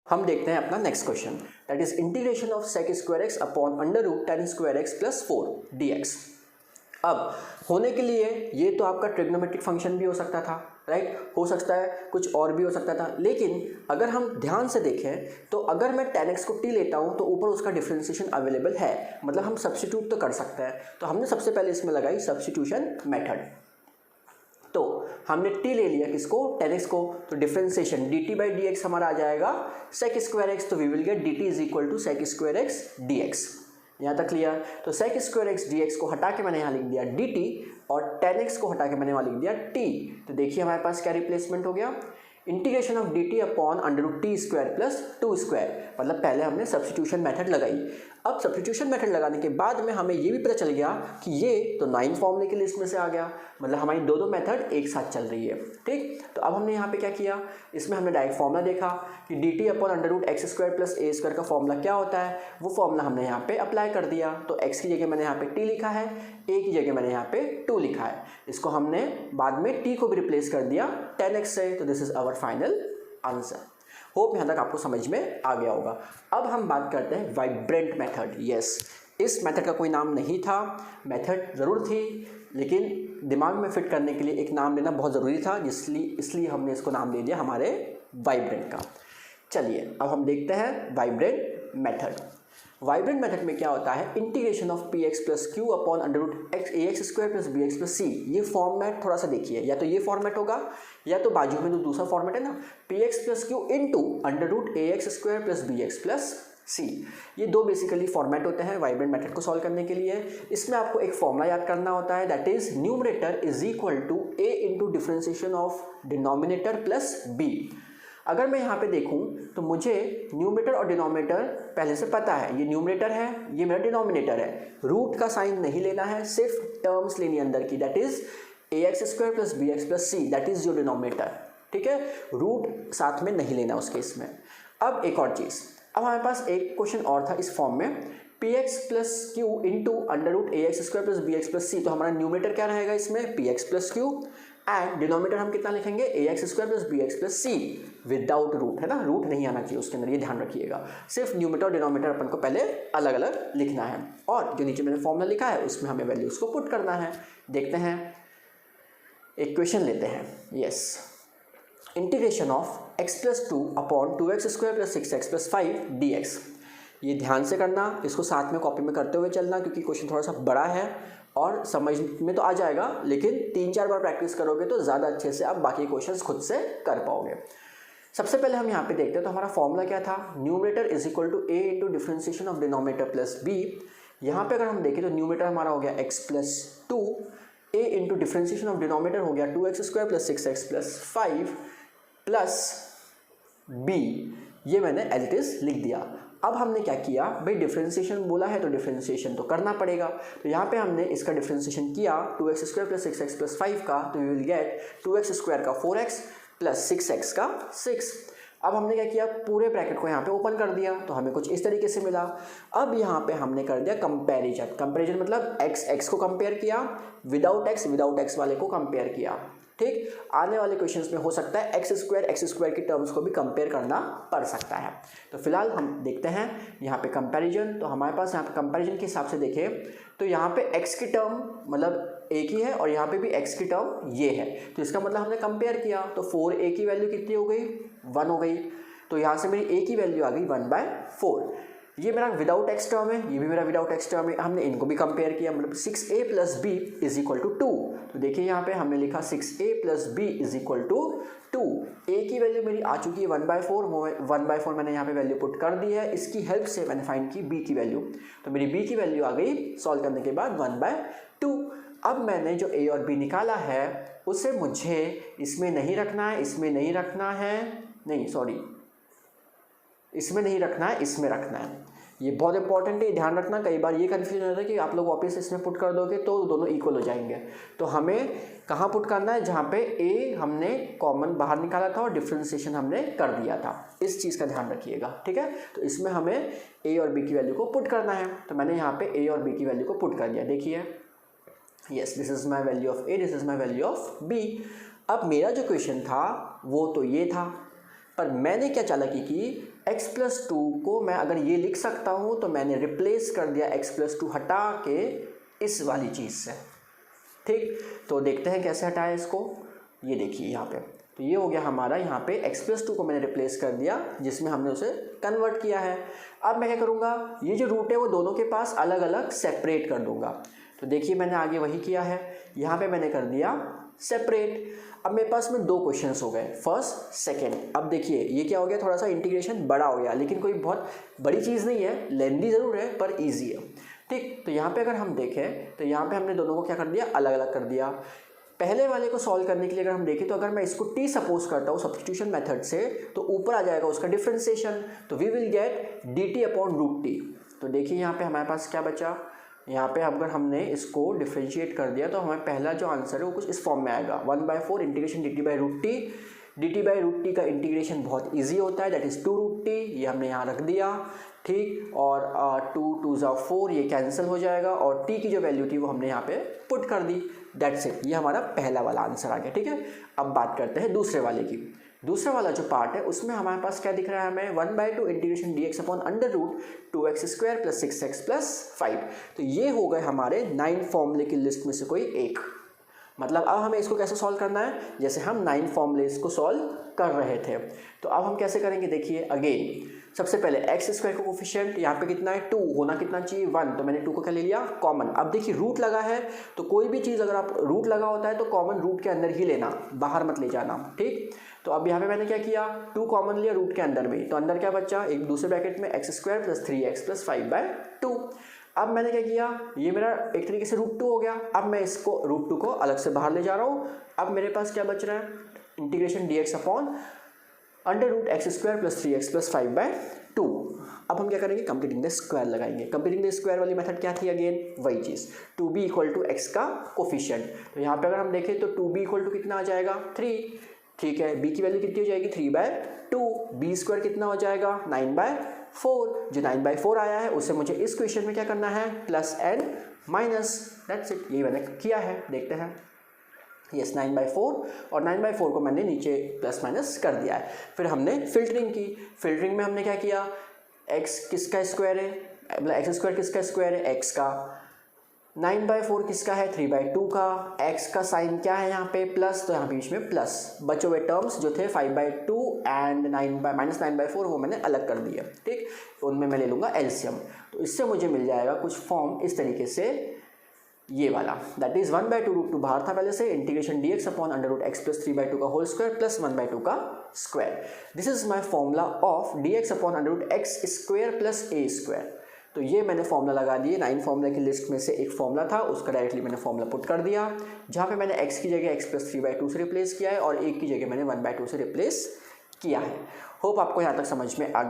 हम देखते हैं अपना next question, that is integration of sec square x upon under root tan square x plus 4 dx। अब होने के लिए ये तो आपका ट्रिग्नोमेट्रिक फंक्शन भी हो सकता था, राइट, हो सकता है कुछ और भी हो सकता था, लेकिन अगर हम ध्यान से देखें तो अगर मैं tan x को t लेता हूँ तो ऊपर उसका डिफरेंशिएशन अवेलेबल है, मतलब हम सब्स्टिट्यूट तो कर सकते हैं। तो हमने सबसे पहले इसमें लगाई सब्स्टिट्यूशन मेथड, तो हमने t ले लिया किसको, tan x को, तो डिफरेंशिएशन dt बाई dx हमारा आ जाएगा sec स्क्वायर एक्स, तो we will get dt is equal to sec square x dx। यहाँ तक क्लियर। तो sec स्क्वायर एक्स dx को हटा के मैंने यहाँ लिख दिया dt और tan x को हटा के मैंने वहाँ लिख दिया t। तो देखिए हमारे पास क्या रिप्लेसमेंट हो गया, integration of dt upon under root T square plus 2 square, मतलब पहले हमने सब्स्टिट्यूशन मेथड लगाई। अब सब्स्टिट्यूशन मेथड लगाने के बाद में हमें ये भी पता चल गया कि ये तो 9 फॉर्मूले की लिस्ट में से आ गया, मतलब हमारी दो मेथड एक साथ चल रही है, ठीक। तो अब हमने यहाँ पे क्या किया, इसमें हमने डायरेक्ट फॉर्मूला देखा कि dt upon under root x square plus a square का फॉर्मूला क्या होता है, वो फॉर्मूला हमने यहाँ पे अप्लाई कर दिया। तो x की जगह मैंने यहाँ पे t लिखा है, a की जगह मैंने यहाँ पे 2 लिखा है, इसको हमने बाद में t को भी रिप्लेस कर दिया tan x से। तो this is our final answer. Hope यहाँ तक आपको समझ में आ गया होगा। अब हम बात करते हैं वाइब्रेंट मेथड। यस, इस मेथड का कोई नाम नहीं था, मेथड ज़रूर थी, लेकिन दिमाग में फिट करने के लिए एक नाम लेना बहुत ज़रूरी था, इसलिए हमने इसको नाम दे दिया हमारे वाइब्रेंट का। चलिए अब हम देखते हैं वाइब्रेंट मेथड। वाइब्रेंट मेथड में क्या होता है, integration of p x plus q upon under root x a x square plus B x plus c. ये फॉर्मेट थोड़ा सा देखिए, या तो ये फॉर्मेट होगा या तो बाजू में जो दूसरा फॉर्मेट है ना, p x plus q into under root a x square plus B x plus c. ये दो बेसिकली फॉर्मेट होते हैं वाइब्रेंट मेथड को सॉल्व करने के लिए। इसमें आपको एक फॉर्मूला याद करना होता है, that is numerator is equal to A into differentiation of denominator plus B. अगर मैं यहाँ पे देखूँ तो मुझे न्यूमरेटर और डिनोमिनेटर पहले से पता है, ये न्यूमरेटर है, ये मेरा डिनोमिनेटर है। रूट का साइन नहीं लेना है, सिर्फ टर्म्स लेनी अंदर की, that is A x square plus B x plus C, that is your denominator, ठीक है। रूट साथ में नहीं लेना उस केस में। अब एक और चीज़, अब हमारे पास एक क्वेश्चन और था इस फॉर्म में, p x plus q into under root a x square plus B x plus c. तो हमारा न्यूमरेटर क्या रहेगा इसमें, p x plus q, and denominator हम कितना लिखेंगे, a x square plus B x plus c without root, है ना, रूट नहीं आना चाहिए उसके अंदर, ये ध्यान रखिएगा। सिर्फ न्यूमरेटर और डिनोमिनेटर अपन को पहले अलग अलग लिखना है, और जो नीचे मैंने फॉर्मूला लिखा है उसमें हमें वैल्यूज को पुट करना है। देखते हैं, एक क्वेश्चन लेते हैं। Yes, integration of x plus 2 upon 2x square plus 6x plus 5 dx। ये ध्यान से करना, इसको साथ में कॉपी में करते हुए चलना, क्योंकि क्वेश्चन थोड़ा सा बड़ा है और समझ में तो आ जाएगा, लेकिन 3-4 बार प्रैक्टिस करोगे तो ज़्यादा अच्छे से आप बाकी क्वेश्चंस खुद से कर पाओगे। सबसे पहले हम यहाँ पे देखते हैं, तो हमारा फॉर्मूला क्या था, numerator is equal to A into differentiation of denominator plus B. यहाँ पे अगर हम देखें तो न्यूमरेटर हमारा हो गया x plus 2, A into differentiation of denominator हो गया 2x square plus 6x plus 5 plus b, ये मैंने एज इट इज लिख दिया। अब हमने क्या किया भाई, डिफरेंशिएशन बोला है तो डिफरेंशिएशन तो करना पड़ेगा। तो यहाँ पे हमने इसका डिफरेंशिएशन किया 2x square plus 6x plus 5 का, तो we will gate 2x square का 4x प्लस 6x का 6। अब हमने क्या किया, पूरे ब्रैकेट को यहाँ पे ओपन कर दिया, तो हमें कुछ इस तरीके से मिला। अब यहाँ पे हमने कर दिया कंपैरिजन, कंपैरिजन मतलब x को कंपेयर किया, विदाउट x वाले को कंपेयर किया, ठीक। आने वाले क्वेश्चंस में हो सकता है एक्स स्क्वायर की टर्म्स को भी कंपेयर करना पड़ सकता है। तो फिलहाल हम देखते हैं यहाँ पे कंपैरिजन। तो हमारे पास यहाँ पे कंपैरिजन के हिसाब से देखें तो यहाँ पे x की टर्म मतलब एक ही है और यहाँ पे भी x की टर्म ये है, तो इसका मतलब हमने कंपेयर किया, तो 4a की वैल्यू कितनी हो गई, 1 हो गई। तो यहाँ से मेरी a की वैल्यू आ गई 1/4। ये मेरा विदाउट एक्स टर्म है, ये भी मेरा विदाउट एक्स टर्म है, हमने इनको भी कंपेयर किया, मतलब 6a plus B is equal to 2। तो देखिए यहाँ पे हमने लिखा 6a plus B is equal to 2। a की वैल्यू मेरी आ चुकी है 1/4 मैंने यहाँ पे वैल्यू पुट कर दी है। इसकी हेल्प से मैंने फाइंड की b की वैल्यू, तो मेरी b की वैल्यू आ गई सॉल्व करने के बाद 1/2। अब मैंने जो a और b निकाला है उसे मुझे इसमें नहीं रखना है, इसमें नहीं रखना है, नहीं सॉरी, इसमें नहीं रखना है, इसमें रखना है। ये बहुत इंपॉर्टेंट है, ध्यान रखना। कई बार ये कन्फ्यूजन होता है कि आप लोग वापस इसमें पुट कर दोगे तो दोनों इक्वल हो जाएंगे। तो हमें कहाँ पुट करना है, जहाँ पे a हमने कॉमन बाहर निकाला था और डिफरेंशिएशन हमने कर दिया था, इस चीज़ का ध्यान रखिएगा, ठीक है। तो इसमें हमें a और b की वैल्यू को पुट करना है, तो मैंने यहाँ पे a और b की वैल्यू को पुट कर दिया। देखिए, yes, this is my value of a, this is my value of b। अब मेरा जो क्वेश्चन था वो तो ये था, पर मैंने क्या चालाकी की, x+2 को मैं अगर ये लिख सकता हूँ तो मैंने रिप्लेस कर दिया x+2 हटा के इस वाली चीज़ से। ठीक, तो देखते हैं कैसे हटाया इसको। ये देखिए यहाँ पे, तो ये हो गया हमारा, यहाँ पे x+2 को मैंने रिप्लेस कर दिया जिसमें हमने उसे कन्वर्ट किया है। अब मैं क्या करूँगा, ये जो रूट है वो दोनों के पास अलग अलग सेपरेट कर दूँगा। तो देखिए मैंने आगे वही किया है, यहाँ पे मैंने कर दिया सेपरेट। अब मेरे पास में 2 क्वेश्चंस हो गए, फर्स्ट सेकंड। अब देखिए ये क्या हो गया, थोड़ा सा इंटीग्रेशन बड़ा हो गया, लेकिन कोई बहुत बड़ी चीज़ नहीं है, लेंदी ज़रूर है पर ईजी है। ठीक, तो यहाँ पे अगर हम देखें तो यहाँ पे हमने दोनों को क्या कर दिया, अलग अलग कर दिया। पहले वाले को सॉल्व करने के लिए अगर हम देखें तो अगर मैं इसको t सपोज करता हूँ सब्स्टिट्यूशन मेथड से, तो ऊपर आ जाएगा उसका डिफरेंशिएशन, तो वी विल गेट dt/√t। तो देखिए यहाँ पे हमारे पास क्या बचा, यहाँ पे अगर हमने इसको डिफ्रेंशिएट कर दिया तो हमारा पहला जो आंसर है वो कुछ इस फॉर्म में आएगा, 1/4 इंटीग्रेशन dt/√t। dt/√t का इंटीग्रेशन बहुत इजी होता है, दैट इज़ 2√t, ये हमने यहाँ रख दिया। ठीक, और 2 2 4 ये कैंसिल हो जाएगा और t की जो वैल्यू थी वो हमने यहाँ पे पुट कर दी, दैट्स इट। ये हमारा पहला वाला आंसर आ गया। ठीक है, अब बात करते हैं दूसरे वाले की। दूसरा वाला जो पार्ट है उसमें हमारे पास क्या दिख रहा है हमें, 1/2 इंटीग्रेशन dx/√2x² + 6x + 5। तो ये हो गए हमारे 9 फॉर्मूले की लिस्ट में से कोई एक। मतलब अब हमें इसको कैसे सॉल्व करना है, जैसे हम 9 फॉर्मूलेस को सॉल्व कर रहे थे। तो अब हम कैसे करेंगे, देखिए अगेन सबसे पहले x² का कोफिशिएंट यहाँ पे कितना है 2, होना कितना चाहिए 1, तो मैंने 2 को क्या ले लिया कॉमन। अब देखिए रूट लगा है तो कोई भी चीज़ अगर आप रूट लगा होता है तो कॉमन रूट के अंदर ही लेना, बाहर मत ले जाना। ठीक, तो अब यहाँ पे मैंने क्या किया, 2 कॉमन लिया रूट के अंदर में, तो अंदर क्या बचा, एक दूसरे ब्रैकेट में x² + 3x + 5/2। अब मैंने क्या किया, ये मेरा एक तरीके से √2 हो गया। अब मैं इसको √2 को अलग से बाहर ले जा रहा हूँ। अब मेरे पास क्या बच रहा है, इंटीग्रेशन dx/√x² + 3x + 5/2। अब हम क्या करेंगे, कंप्लीटिंग द स्क्वायर लगाएंगे। कंप्लीटिंग द स्क्वायर वाली मेथड क्या थी, अगेन वही चीज़, 2b = x का कोफिशिएंट। तो यहाँ पे अगर हम देखें तो 2b = कितना आ जाएगा 3। ठीक है, b की वैल्यू कितनी हो जाएगी 3/2, b² कितना हो जाएगा 9/4। जो 9/4 आया है उसे मुझे इस क्वेश्चन में क्या करना है, plus and minus, that's it. यही मैंने किया है, देखते हैं। यस 9/4, और 9/4 को मैंने नीचे प्लस माइनस कर दिया है। फिर हमने फिल्टरिंग की। फिल्टरिंग में हमने क्या किया, x किसका स्क्वायर है, मतलब x² किसका स्क्वायर है, x का। 9/4 किसका है, 3/2 का। x का साइन क्या है यहाँ पे, प्लस, तो यहाँ बीच में प्लस। बचे हुए टर्म्स जो थे 5/2 एंड -9/4 वो मैंने अलग कर दिया। ठीक, उनमें मैं ले लूँगा एलसीएम। तो इससे मुझे मिल जाएगा कुछ फॉर्म इस तरीके से, ये वाला, दैट इज 1/2 √2 बाहर था पहले से, इंटीग्रेशन dx/√x + 3/2 का होल स्क्वायर + 1/2 का square. This is my formula of dx/√x² + a²। तो ये मैंने फॉर्मूला लगा दिए, 9 फॉर्मूला की लिस्ट में से एक फॉर्मूला था, उसका डायरेक्टली मैंने फॉर्मूला पुट कर दिया, जहाँ पे मैंने x की जगह x + 3/2 से रिप्लेस किया है और a की जगह मैंने 1/2 से रिप्लेस किया है। होप आपको यहाँ तक समझ में आ गया।